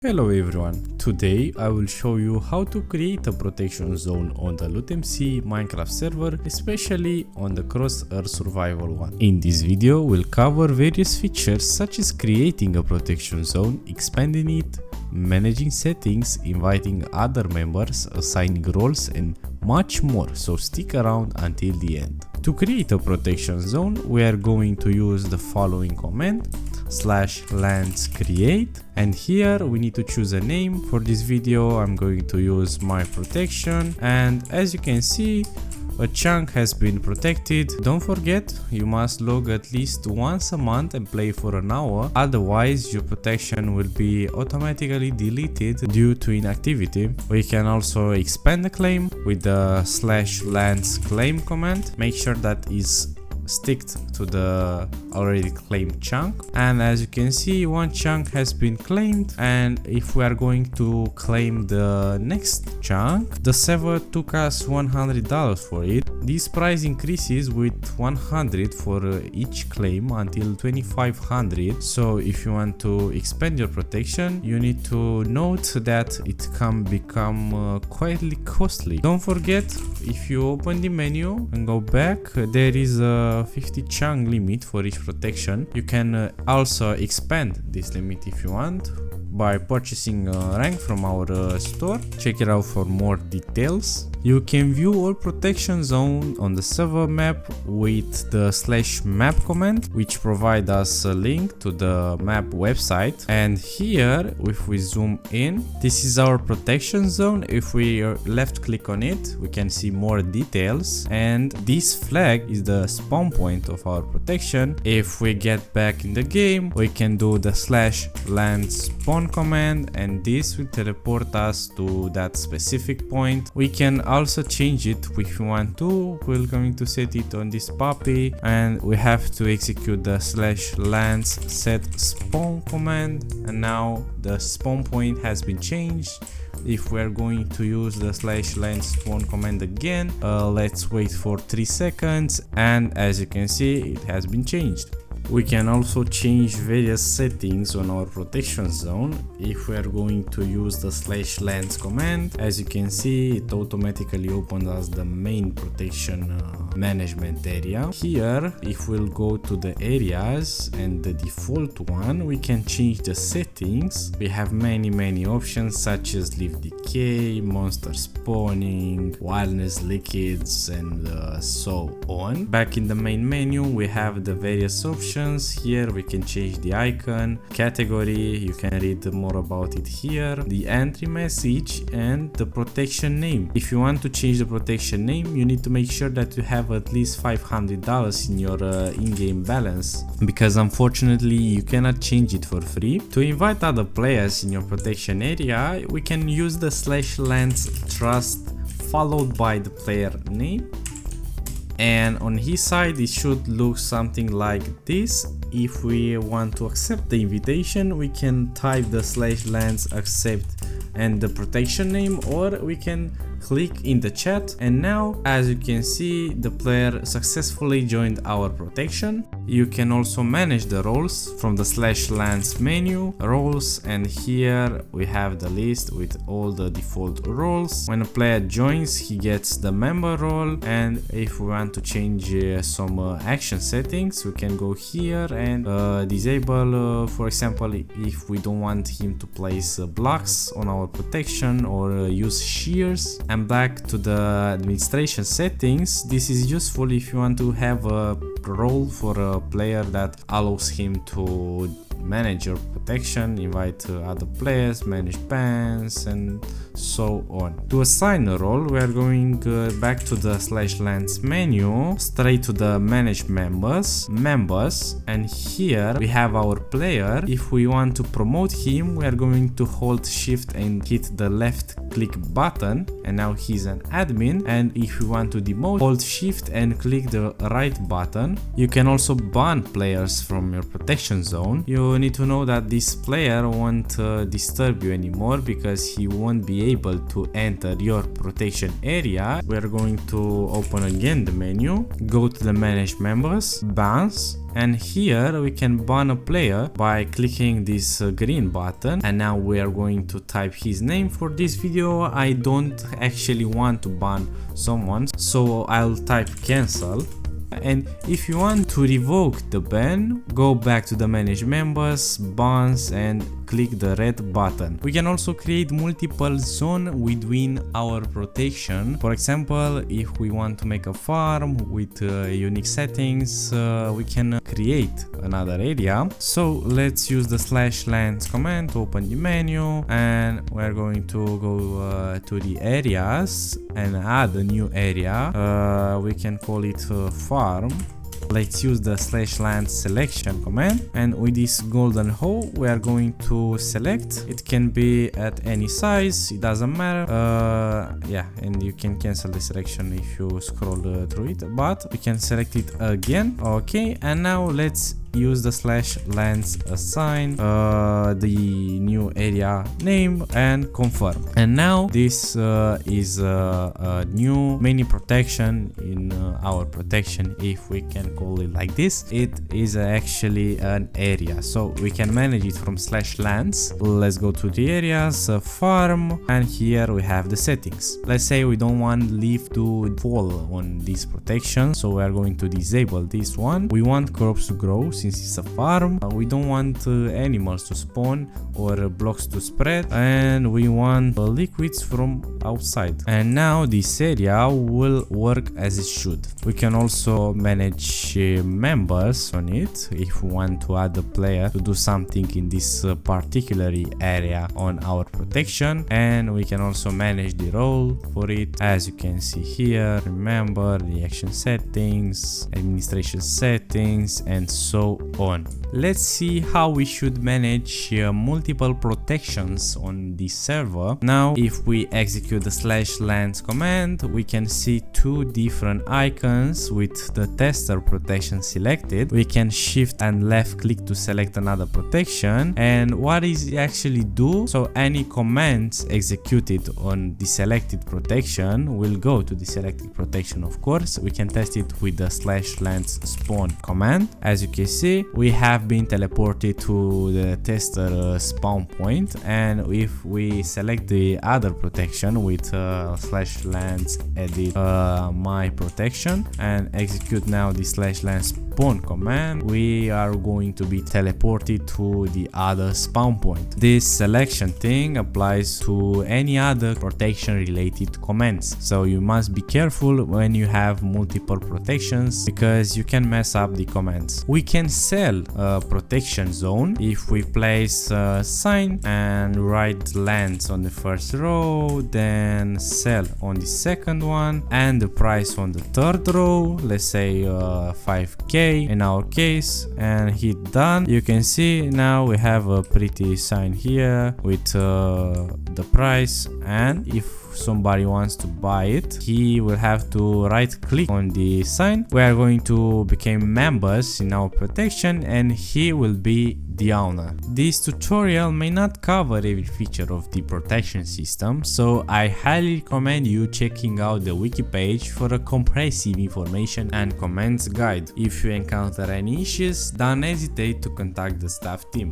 Hello everyone, today I will show you how to create a protection zone on the LootMC Minecraft server, especially on the Cross-Earth Survival one. In this video we'll cover various features such as creating a protection zone, expanding it, managing settings, inviting other members, assigning roles and much more, so stick around until the end. To create a protection zone we are going to use the following command: /lands create, and here we need to choose a name. For this video I'm going to use my protection, and as you can see a chunk has been protected. Don't forget, you must log at least once a month and play for an hour, otherwise your protection will be automatically deleted due to inactivity. We can also expand the claim with the /lands claim command. Make sure that is sticked to the already claimed chunk, and as you can see one chunk has been claimed. And if we are going to claim the next chunk, the server took us $100 for it. This price increases with 100 for each claim until 2500. So if you want to expand your protection, you need to note that it can become quite costly. Don't forget, if you open the menu and go back, there is a 50 chunk limit for each protection. You can also expand this limit if you want by purchasing a rank from our store. Check it out for more details. You can view all protection zone on the server map with the /map command, which provide us a link to the map website. And here, if we zoom in, this is our protection zone. If we left click on it, we can see more details, and this flag is the spawn point of our protection. If we get back in the game, we can do the /land spawn command, and this will teleport us to that specific point. We can also change it if we want to. We're going to set it on this puppy, and we have to execute the /lands set spawn command, and now the spawn point has been changed. If we're going to use the /lands spawn command again, let's wait for 3 seconds, and as you can see it has been changed. We can also change various settings on our protection zone. If we are going to use the /lands command, as you can see it automatically opens us the main protection management area. Here, if we'll go to the areas and the default one, we can change the settings. We have many options such as leaf decay, monster spawning, wildness liquids, and so on. Back in the main menu we have the various options. Here we can change the icon, category, you can read more about it here, the entry message, and the protection name. If you want to change the protection name, you need to make sure that you have at least $500 in your in-game balance, because unfortunately you cannot change it for free. To invite other players in your protection area, we can use the /lands trust followed by the player name, and on his side it should look something like this. If we want to accept the invitation, we can type the /lands accept and the protection name, or we can click in the chat, and now as you can see the player successfully joined our protection. You can also manage the roles from the /lands menu, roles, and here we have the list with all the default roles. When a player joins, he gets the member role, and if we want to change some action settings, we can go here and disable, for example, if we don't want him to place blocks on our protection or use shears. And back to the administration settings, this is useful if you want to have a role for a player that allows him to manage your protection, invite other players, manage bans, and so on. To assign a role, we are going back to the /lands menu, straight to the manage members, and here we have our player. If we want to promote him, we are going to hold shift and hit the left click button, and now he's an admin. And if we want to demote, hold shift and click the right button. You can also ban players from your protection zone. You need to know that this player won't disturb you anymore, because he won't be able to enter your protection area. We are going to open again the menu, go to the manage members, bans, and here we can ban a player by clicking this green button. And now we are going to type his name. For this video I don't actually want to ban someone, so I'll type cancel. And if you want to revoke the ban, go back to the manage members, bans, and click the red button. We can also create multiple zones within our protection. For example, if we want to make a farm with unique settings, we can create another area. So let's use the /lands command to open the menu, and we're going to go to the areas and add a new area. We can call it farm. Let's use the /land selection command, and with this golden hole we are going to select. It can be at any size, it doesn't matter. Yeah, and you can cancel the selection if you scroll through it, but we can select it again. Okay, and now let's use the /lands assign the new area name and confirm. And now this is a new mini protection in our protection, if we can call it like this. It is actually an area, so we can manage it from /lands. Let's go to the areas, farm, and here we have the settings. Let's say we don't want leaf to fall on this protection, so we are going to disable this one. We want crops to grow since it's a farm. We don't want animals to spawn or blocks to spread, and we want liquids from outside. And now this area will work as it should. We can also manage members on it if we want to add a player to do something in this particular area on our protection, and we can also manage the role for it, as you can see here. Remember the action settings, administration settings, and so on. Let's see how we should manage multiple protections on this server. Now if we execute the /lands command, we can see two different icons with the tester protection selected. We can shift and left click to select another protection, and what it actually do, so any commands executed on the selected protection will go to the selected protection. Of course, we can test it with the /lands spawn command. As you can see, we have been teleported to the tester spawn point, and if we select the other protection with /lands edit my protection and execute now the /lands spawn command, we are going to be teleported to the other spawn point. This selection thing applies to any other protection related commands, so you must be careful when you have multiple protections because you can mess up the commands. We can sell a protection zone if we place a sign and write lands on the first row, then sell on the second one, and the price on the third row, let's say 5k in our case, and hit done. You can see now we have a pretty sign here with the price, and if somebody wants to buy it, he will have to right click on the sign. We are going to become members in our protection, and he will be the owner. This tutorial may not cover every feature of the protection system, so I highly recommend you checking out the wiki page for a comprehensive information and commands guide. If you encounter any issues, don't hesitate to contact the staff team.